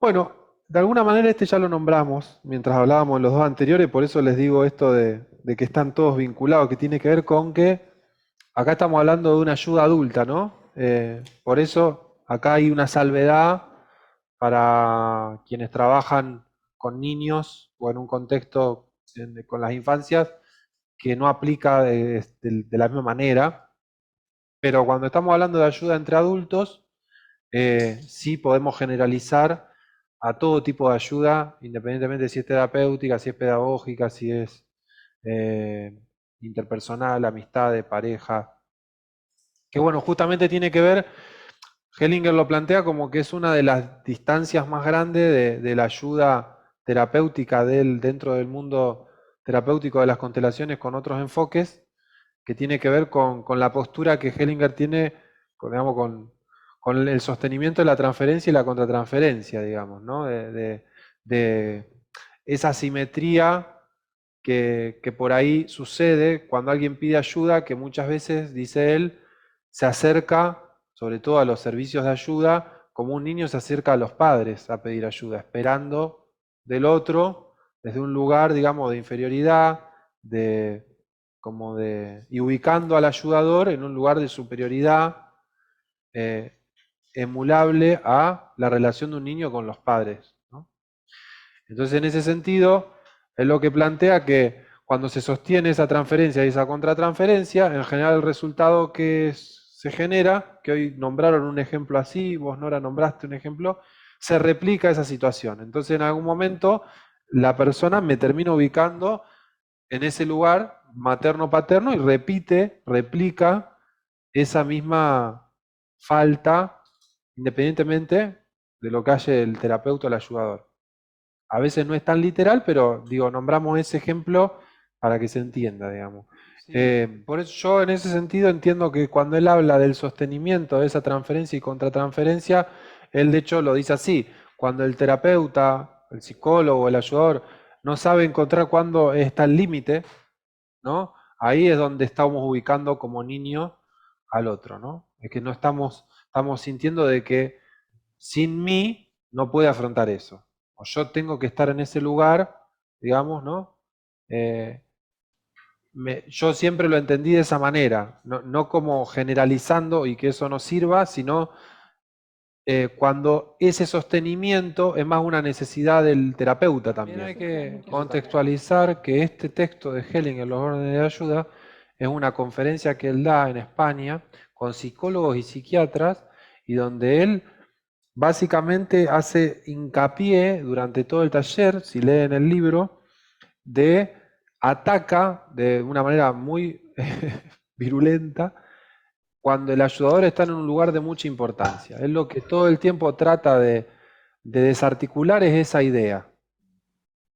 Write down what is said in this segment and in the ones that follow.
Bueno, de alguna manera este ya lo nombramos mientras hablábamos de los dos anteriores, por eso les digo esto de que están todos vinculados, que tiene que ver con que acá estamos hablando de una ayuda adulta, ¿no? Por eso acá hay una salvedad para quienes trabajan con niños o en un contexto con las infancias que no aplica de la misma manera, pero cuando estamos hablando de ayuda entre adultos, sí podemos generalizar a todo tipo de ayuda, independientemente si es terapéutica, si es pedagógica, si es eh, interpersonal, amistad, de pareja, que bueno, justamente tiene que ver, Hellinger lo plantea como que es una de las distancias más grandes de la ayuda terapéutica dentro del mundo terapéutico de las constelaciones con otros enfoques, que tiene que ver con la postura que Hellinger tiene, digamos, con el sostenimiento de la transferencia y la contratransferencia, digamos, ¿no? De esa simetría que por ahí sucede cuando alguien pide ayuda, que muchas veces, dice él, se acerca, sobre todo a los servicios de ayuda, como un niño se acerca a los padres a pedir ayuda, esperando del otro, desde un lugar, digamos, de inferioridad, de, y ubicando al ayudador en un lugar de superioridad, eh, emulable a la relación de un niño con los padres, ¿no? Entonces, en ese sentido, es lo que plantea que cuando se sostiene esa transferencia y esa contratransferencia, en general el resultado que se genera, que hoy nombraron un ejemplo así, vos Nora nombraste un ejemplo, se replica esa situación. Entonces, en algún momento, la persona me termina ubicando en ese lugar materno-paterno y replica esa misma falta, independientemente de lo que hace el terapeuta o el ayudador. A veces no es tan literal, pero digo, nombramos ese ejemplo para que se entienda, digamos. Sí, Por eso yo en ese sentido entiendo que cuando él habla del sostenimiento de esa transferencia y contratransferencia, él de hecho lo dice así, cuando el terapeuta, el psicólogo, el ayudador no sabe encontrar cuándo está el límite, ¿no? Ahí es donde estamos ubicando como niño al otro, ¿no? Es que no estamos sintiendo de que sin mí no puede afrontar eso. O yo tengo que estar en ese lugar, digamos, ¿no? Eh, yo siempre lo entendí de esa manera, no como generalizando y que eso no sirva, sino cuando ese sostenimiento es más una necesidad del terapeuta también también. hay Hay que que contextualizar que este texto de Hellinger, Los órdenes de ayuda, es una conferencia que él da en España con psicólogos y psiquiatras y donde él básicamente hace hincapié durante todo el taller, si leen el libro, de ataca de una manera muy virulenta cuando el ayudador está en un lugar de mucha importancia. Es lo que todo el tiempo trata de desarticular es esa idea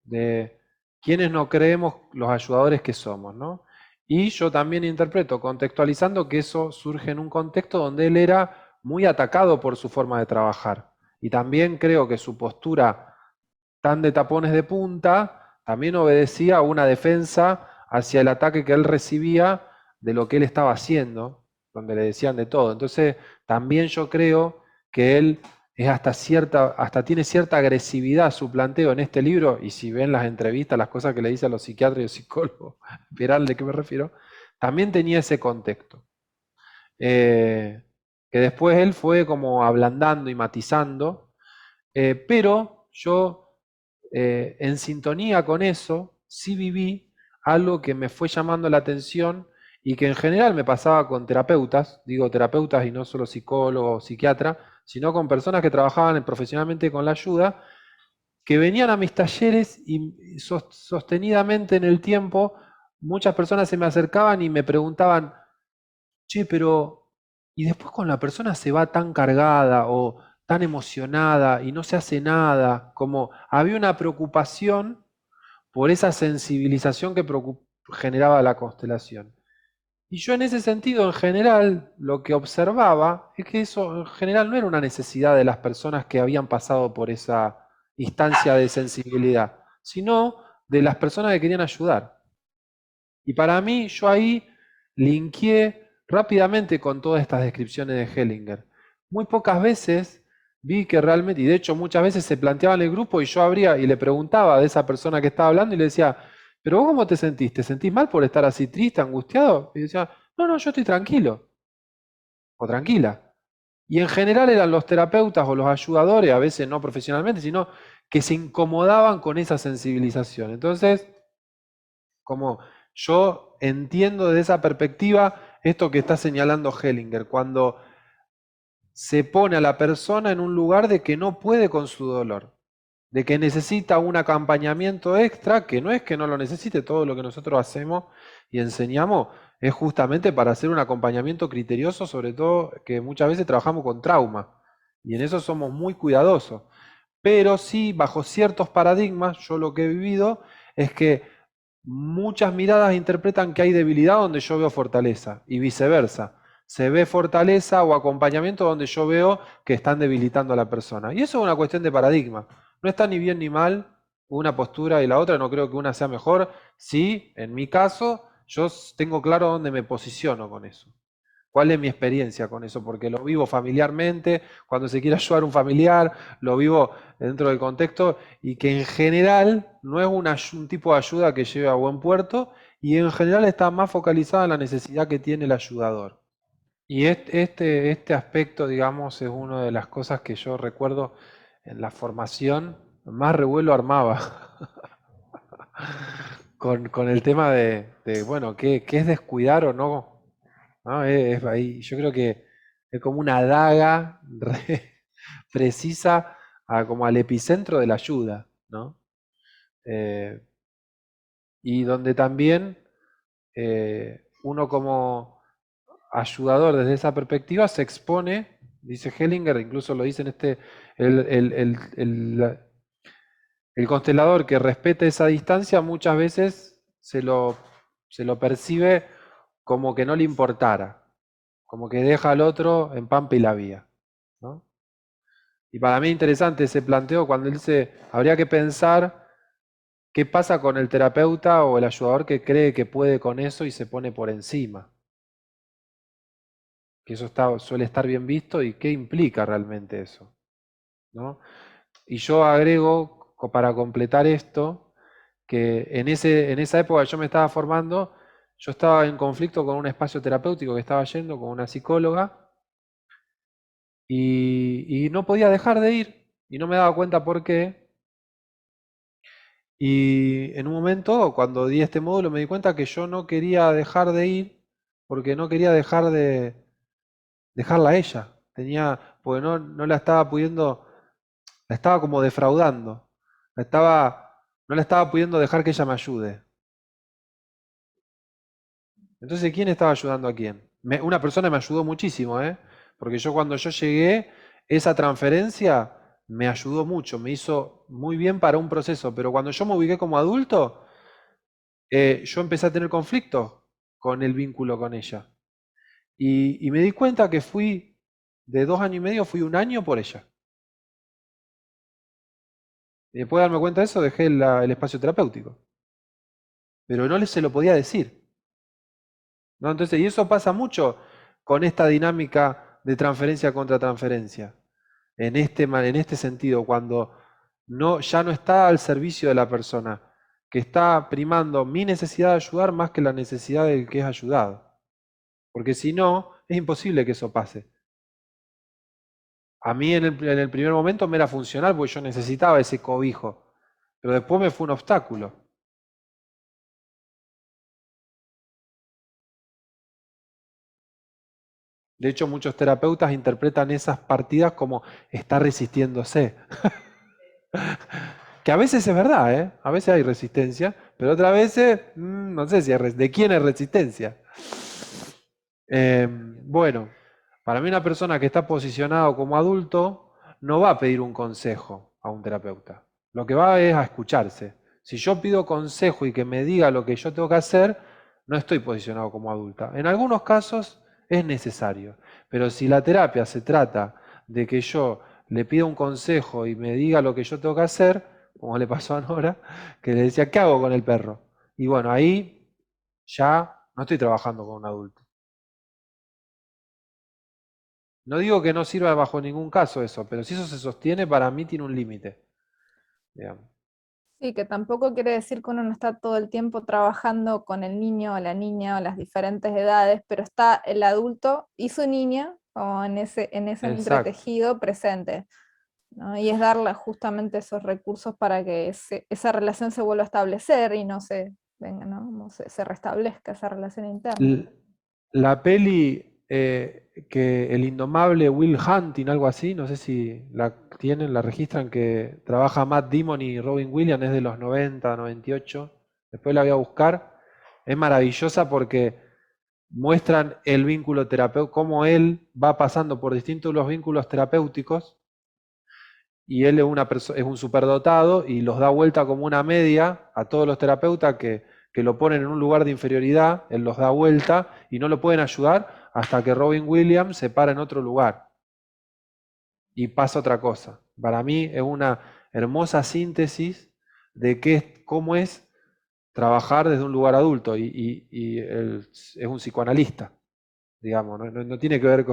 de quienes no creemos los ayudadores que somos, ¿no? Y yo también interpreto, contextualizando, que eso surge en un contexto donde él era muy atacado por su forma de trabajar. Y también creo que su postura tan de tapones de punta también obedecía a una defensa hacia el ataque que él recibía de lo que él estaba haciendo, donde le decían de todo. Entonces, también yo creo que él es hasta tiene cierta agresividad su planteo en este libro, y si ven las entrevistas, las cosas que le dice a los psiquiatras y los psicólogos, verán de qué me refiero, también tenía ese contexto. Eh, que después él fue como ablandando y matizando, pero yo en sintonía con eso, sí viví algo que me fue llamando la atención y que en general me pasaba con terapeutas, digo terapeutas y no solo psicólogos, psiquiatra, sino con personas que trabajaban profesionalmente con la ayuda, que venían a mis talleres y sostenidamente en el tiempo, muchas personas se me acercaban y me preguntaban, che, pero ¿y después cuando la persona se va tan cargada o tan emocionada y no se hace nada? Como había una preocupación por esa sensibilización que generaba la constelación. Y yo en ese sentido, en general, lo que observaba es que eso en general no era una necesidad de las personas que habían pasado por esa instancia de sensibilidad, sino de las personas que querían ayudar. Y para mí, yo ahí linkeé rápidamente con todas estas descripciones de Hellinger. Muy pocas veces vi que realmente, y de hecho muchas veces se planteaba en el grupo y yo abría y le preguntaba de esa persona que estaba hablando y le decía, pero vos cómo te sentís? ¿Te sentís mal por estar así triste, angustiado? Y decía, no, no, yo estoy tranquilo o tranquila. Y en general eran los terapeutas o los ayudadores, a veces no profesionalmente, sino que se incomodaban con esa sensibilización. Entonces, como yo entiendo desde esa perspectiva esto que está señalando Hellinger, cuando se pone a la persona en un lugar de que no puede con su dolor, de que necesita un acompañamiento extra, que no es que no lo necesite, todo lo que nosotros hacemos y enseñamos es justamente para hacer un acompañamiento criterioso, sobre todo que muchas veces trabajamos con trauma, y en eso somos muy cuidadosos. Pero sí, bajo ciertos paradigmas, yo lo que he vivido es que muchas miradas interpretan que hay debilidad donde yo veo fortaleza y viceversa. Se ve fortaleza o acompañamiento donde yo veo que están debilitando a la persona. Y eso es una cuestión de paradigma. No está ni bien ni mal una postura y la otra, no creo que una sea mejor. Sí, en mi caso, yo tengo claro dónde me posiciono con eso. ¿Cuál es mi experiencia con eso? Porque lo vivo familiarmente, cuando se quiere ayudar a un familiar, lo vivo dentro del contexto y que en general no es un tipo de ayuda que lleve a buen puerto y en general está más focalizada en la necesidad que tiene el ayudador. Y este aspecto, digamos, es una de las cosas que yo recuerdo en la formación, más revuelo armaba con el tema bueno, ¿qué es descuidar o no? ¿No? Ahí, yo creo que es como una daga precisa como al epicentro de la ayuda, ¿no? Eh, y donde también uno como ayudador desde esa perspectiva se expone, dice Hellinger, incluso lo dice en el, el, el, el- el constelador que respete esa distancia muchas veces se lo percibe como que no le importara, como que deja al otro en pampa y la vía, ¿no? Y para mí interesante ese planteo cuando él dice, habría que pensar qué pasa con el terapeuta o el ayudador que cree que puede con eso y se pone por encima, que eso suele estar bien visto y qué implica realmente eso, ¿no? Y yo agrego, para completar esto, que en esa época yo me estaba formando, yo estaba en conflicto con un espacio terapéutico que estaba yendo con una psicóloga y no podía dejar de ir y no me daba cuenta por qué. Y en un momento, cuando di este módulo, me di cuenta que yo no quería dejar de ir porque no quería dejarla a ella. Porque no la estaba pudiendo, la estaba como defraudando. No la estaba pudiendo dejar que ella me ayude. Entonces, ¿quién estaba ayudando a quién? Una persona me ayudó muchísimo, ¿eh? Porque cuando yo llegué, esa transferencia me ayudó mucho, me hizo muy bien para un proceso. Pero cuando yo me ubiqué como adulto, yo empecé a tener conflictos con el vínculo con ella. Y me di cuenta que de 2 años y medio, fui un año por ella. Y después de darme cuenta de eso, dejé el espacio terapéutico. Pero no se lo podía decir, ¿no? Entonces, y eso pasa mucho con esta dinámica de transferencia contra transferencia. En este sentido, cuando ya no está al servicio de la persona, que está primando mi necesidad de ayudar más que la necesidad del que es ayudado. Porque si no, es imposible que eso pase. A mí en el primer momento me era funcional porque yo necesitaba ese cobijo, pero después me fue un obstáculo. De hecho, muchos terapeutas interpretan esas partidas como está resistiéndose. Que a veces es verdad, ¿eh? A veces hay resistencia, pero otras veces, no sé si de quién es resistencia. Bueno, para mí una persona que está posicionado como adulto no va a pedir un consejo a un terapeuta. Lo que va es a escucharse. Si yo pido consejo y que me diga lo que yo tengo que hacer, no estoy posicionado como adulta. En algunos casos es necesario, pero si la terapia se trata de que yo le pida un consejo y me diga lo que yo tengo que hacer, como le pasó a Nora, que le decía, ¿qué hago con el perro? Y bueno, ahí ya no estoy trabajando con un adulto. No digo que no sirva bajo ningún caso eso, pero si eso se sostiene, para mí tiene un límite, digamos. Sí, que tampoco quiere decir que uno no está todo el tiempo trabajando con el niño o la niña o las diferentes edades, pero está el adulto y su niña como en ese Exacto. entretejido presente, ¿no? Y es darle justamente esos recursos para que esa relación se vuelva a establecer y no se, venga, ¿no? Como se restablezca esa relación interna. L- La peli que el indomable Will Hunting, algo así, no sé si la tienen, la registran, que trabaja Matt Damon y Robin Williams, es de los 90, 98. Después la voy a buscar. Es maravillosa porque muestran el vínculo terapéutico, cómo él va pasando por distintos los vínculos terapéuticos y él es un superdotado y los da vuelta como una media a todos los terapeutas que lo ponen en un lugar de inferioridad, él los da vuelta y no lo pueden ayudar hasta que Robin Williams se para en otro lugar y pasa otra cosa. Para mí es una hermosa síntesis de cómo es trabajar desde un lugar adulto y él es un psicoanalista, digamos, no tiene que ver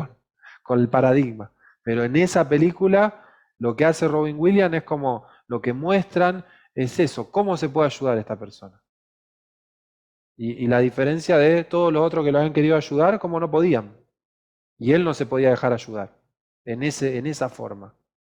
con el paradigma. Pero en esa película lo que hace Robin Williams es como lo que muestran es eso, cómo se puede ayudar a esta persona. Y la diferencia de todos los otros que lo habían querido ayudar, cómo no podían. Y él no se podía dejar ayudar en esa forma.